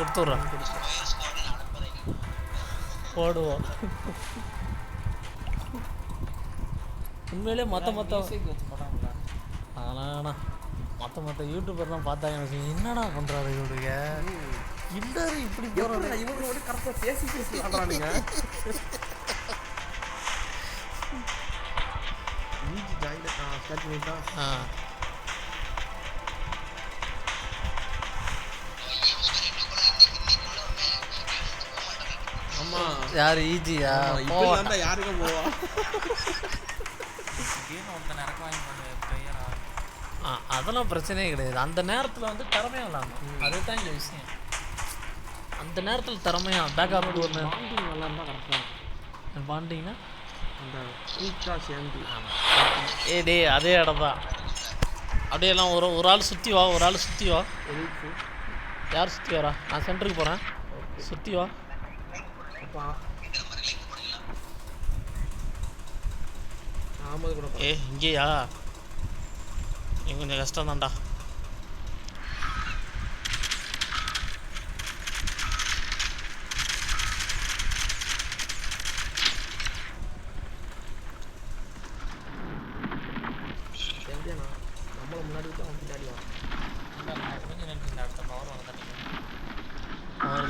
கொடுத்துட்றேன் போடுவோம். உண்மையிலே மொத்த அதெல்லாம் மொத்த யூடியூபர்லாம் பார்த்தாங்க என்னடா பண்ணுறாரு இவருங்க இல்லரு இப்படி போகிறாரு இவங்களோட கரெக்டாக பேசி ஆடுறானுங்க. ஸ்டார்ட் பண்ணிட்டா ஆமா யார் ஈஜியா இப்போ யாருக்கும் போவா அதெல்லாம் பிரச்சனையே கிடையாது. அந்த நேரத்தில் வந்து திறமையாக விளாடணும், அதுதான் இங்கே விஷயம். அந்த நேரத்தில் திறமையாக பேக்கப் ஒன்று நல்லா இருந்தால் கரெக்டாக பாண்டிங்கன்னா அந்த கூச்சா சேர்ந்து டே அதே இடம் தான். அப்படியெல்லாம் ஒரு ஆள் சுற்றி வா, ஒரு ஆள் சுற்றி வா. யார் சுற்றி வரா? நான் சென்டருக்கு போகிறேன், சுற்றி வா. அப்பா ஆமாம் கூட இங்கேயா? கொஞ்சம் கஷ்டம் தான்டா. நம்மள முன்னாடி விட்டு அவன் பின்னாடி வா. அடுத்த பவர்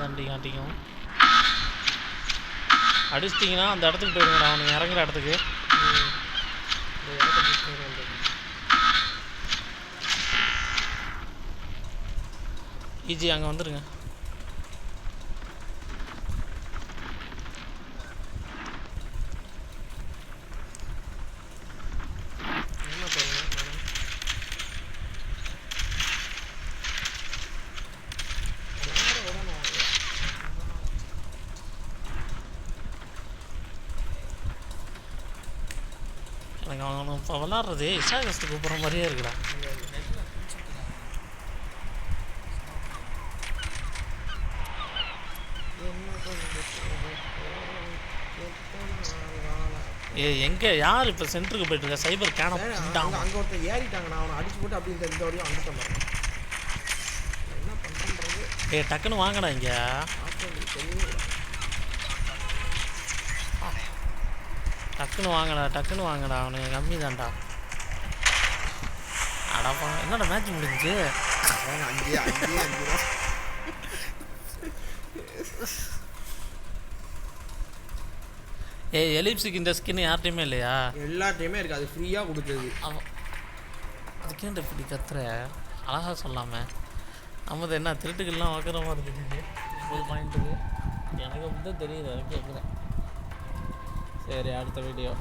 தாண்டிக்கும் அடிச்சிட்டிங்கன்னா அந்த இடத்துக்கு போயிடுங்கண்ணா. அவனுக்கு இறங்குற இடத்துக்கு ஈஜி அங்கே வந்துடுங்க. எனக்கு அவனு இப்போ விளாட்றது இசாகஸ்ட்டு கூப்பிட்ற மாதிரியே இருக்குடா. எங்கே யார் இப்போ சென்டருக்கு போயிட்டு இருக்கா? சைபர் கேனம் அங்கே ஒருத்தர் ஏறிட்டாங்க. நான் அவனை அடிச்சு போட்டு அப்படி இந்த வரையும் வந்துட்டேன் பாருங்க. என்ன பண்ணுறது? டக்குன்னு வாங்கடா இங்கே. டக்குன்னு வாங்கடா அவனுக்கு கம்மி தான்டா. அடாப்பா என்னடா மேட்ச் முடிஞ்சிச்சு? எலிப்ஸுக்கு இந்த ஸ்கின் யார்ட்டையுமே இல்லையா? எல்லாத்தையுமே இருக்குது, அது ஃப்ரீயாக கொடுத்தது. அதுக்கேண்ட இப்படி கத்துற அழகாக சொல்லாமல் நமது என்ன திருட்டுக்கெல்லாம் வைக்கிற மாதிரி இருக்குது. 30 பாயிண்ட்டுக்கு எனக்கு அப்படி தான் தெரியுது, கேட்குறேன். சரி அடுத்த வீடியோ.